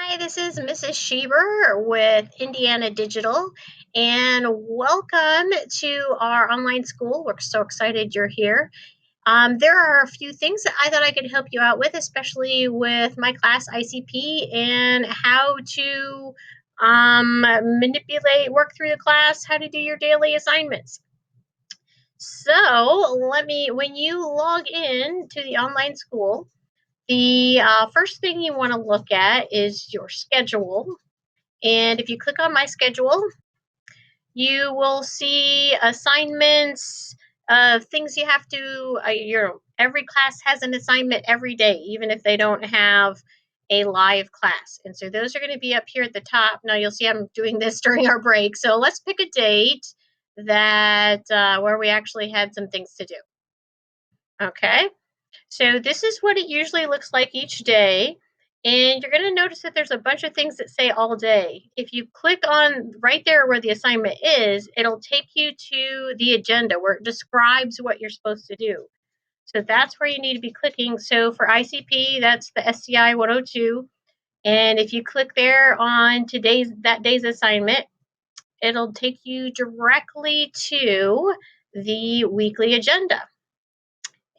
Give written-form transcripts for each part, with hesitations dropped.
Hi, this is Mrs. Schieber with Indiana Digital, and welcome to our online school. We're so excited you're here. There are a few things that I thought I could help you out with, especially with my class ICP and how to work through the class, how to do your daily assignments. So when you log in to the online school, the first thing you want to look at is your schedule. And if you click on my schedule, you will see assignments of things you have to, every class has an assignment every day, even if they don't have a live class. And so those are going to be up here at the top. Now you'll see I'm doing this during our break. So let's pick a date that where we actually had some things to do. Okay. So this is what it usually looks like each day. And you're going to notice that there's a bunch of things that say all day. If you click on right there where the assignment is, it'll take you to the agenda where it describes what you're supposed to do. So that's where you need to be clicking. So for ICP, that's the SCI 102. And if you click there on that day's assignment, it'll take you directly to the weekly agenda.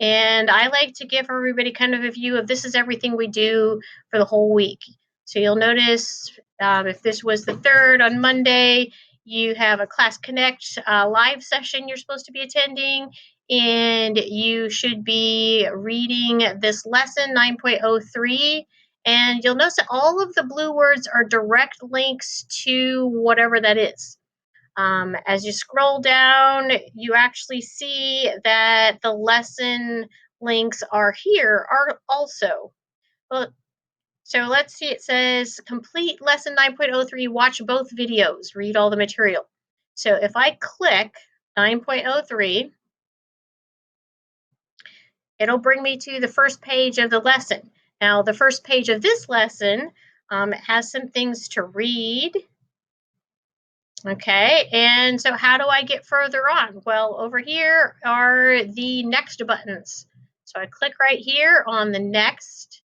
And I like to give everybody kind of a view of this is everything we do for the whole week. So you'll notice if this was the 3rd on Monday, you have a Class Connect live session you're supposed to be attending, and you should be reading this lesson 9.03. And you'll notice that all of the blue words are direct links to whatever that is. As you scroll down, you actually see that the lesson links are here also. Well, so let's see, it says complete lesson 9.03, watch both videos, read all the material. So if I click 9.03, it'll bring me to the first page of the lesson. Now, the first page of this lesson has some things to read. Okay, and so how do I get further on? Well, over here are the next buttons. So I click right here on the next,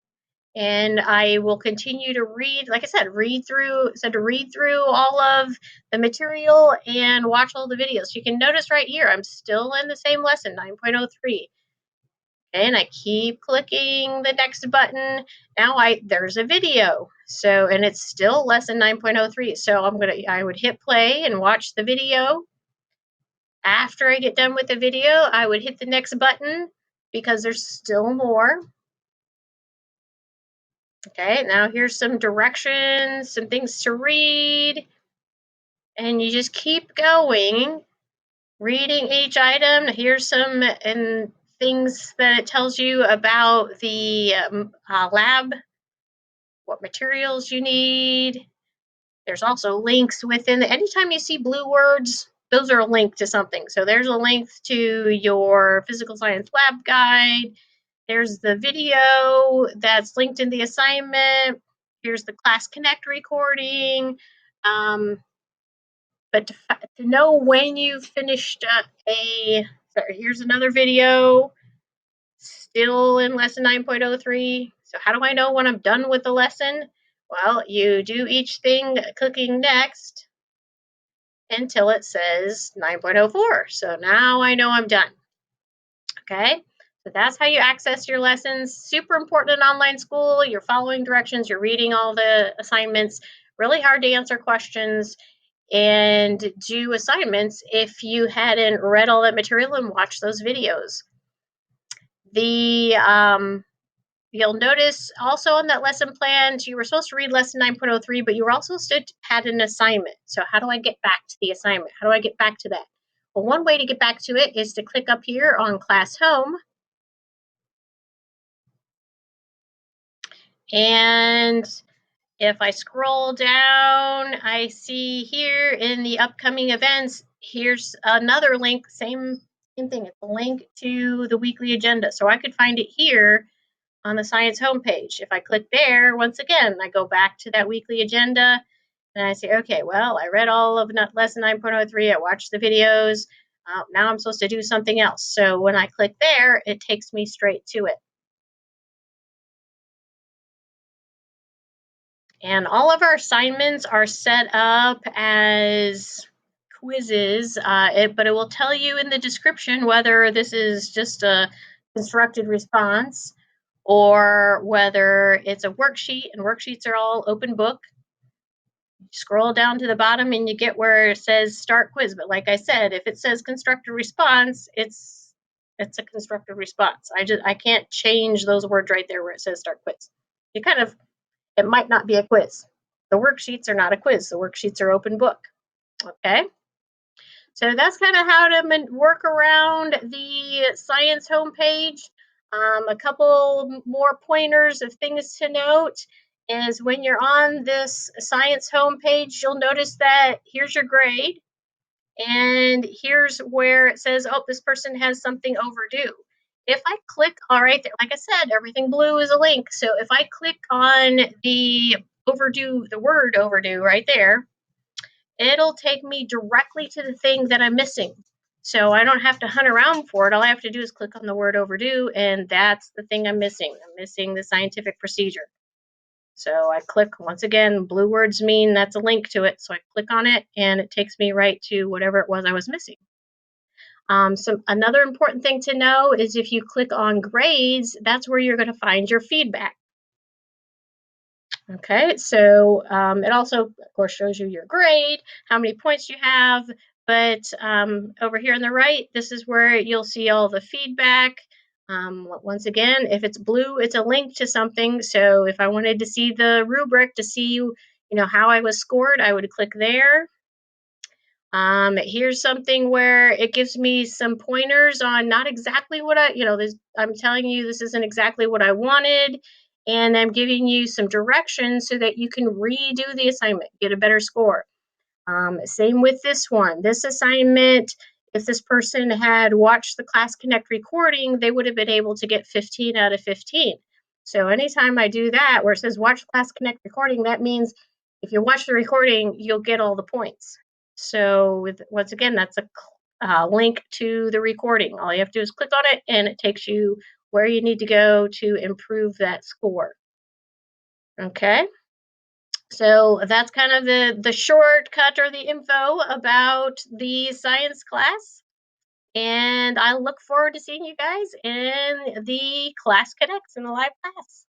and I will continue to read, like I said, to read through all of the material and watch all the videos. You can notice right here, I'm still in the same lesson, 9.03. And I keep clicking the next button. Now there's a video. So, and it's still lesson 9.03. So I would hit play and watch the video. After I get done with the video, I would hit the next button because there's still more. Okay, now here's some directions, some things to read. And you just keep going, reading each item. Here's some things that it tells you about the lab, what materials you need. There's also links within anytime you see blue words, those are a link to something. So there's a link to your physical science lab guide. There's the video that's linked in the assignment. Here's the Class Connect recording. But to know when you've finished here's another video, still in lesson 9.03. So how do I know when I'm done with the lesson? Well, you do each thing clicking next until it says 9.04. So now I know I'm done. Okay, so that's how you access your lessons. Super important in online school. You're following directions, you're reading all the assignments. Really hard to answer questions and do assignments if you hadn't read all that material and watched those videos. You'll notice also on that lesson plan, you were supposed to read lesson 9.03, but you were also had an assignment. So how do I get back to the assignment? How do I get back to that? Well, one way to get back to it is to click up here on Class Home. And if I scroll down, I see here in the upcoming events, here's another link, same thing. It's a link to the weekly agenda. So I could find it here on the science homepage. If I click there, once again, I go back to that weekly agenda and I say, okay, well, I read all of lesson 9.03. I watched the videos. Now I'm supposed to do something else. So when I click there, it takes me straight to it. And all of our assignments are set up as quizzes, but it will tell you in the description whether this is just a constructed response or whether it's a worksheet, and worksheets are all open book. You scroll down to the bottom and you get where it says start quiz. But like I said, if it says constructed response, it's a constructed response. I can't change those words right there where it says start quiz. It might not be a quiz. The worksheets are not a quiz. The worksheets are open book. Okay. So that's kind of how to work around the science homepage. A couple more pointers of things to note is when you're on this science homepage, you'll notice that here's your grade, and here's where it says, oh, this person has something overdue. If I click, all right, like I said, everything blue is a link. So if I click on the overdue, the word overdue right there, it'll take me directly to the thing that I'm missing. So I don't have to hunt around for it. All I have to do is click on the word overdue, and that's the thing I'm missing. I'm missing the scientific procedure. So I click, once again, blue words mean that's a link to it. So I click on it, and it takes me right to whatever it was I was missing. Another important thing to know is if you click on grades, that's where you're going to find your feedback. Okay, so it also, of course, shows you your grade, how many points you have, but over here on the right, this is where you'll see all the feedback. Once again, if it's blue, it's a link to something. So if I wanted to see the rubric to see, how I was scored, I would click there. Here's something where it gives me some pointers on not exactly what I'm telling you this isn't exactly what I wanted, and I'm giving you some directions so that you can redo the assignment, get a better score. Same with this one. This assignment, if this person had watched the Class Connect recording, they would have been able to get 15 out of 15. So anytime I do that, where it says watch Class Connect recording, that means if you watch the recording, you'll get all the points. So once again, that's a link to the recording. All you have to do is click on it, and it takes you where you need to go to improve that score. Okay. So that's kind of the shortcut or the info about the science class. And I look forward to seeing you guys in the Class Connects in the live class.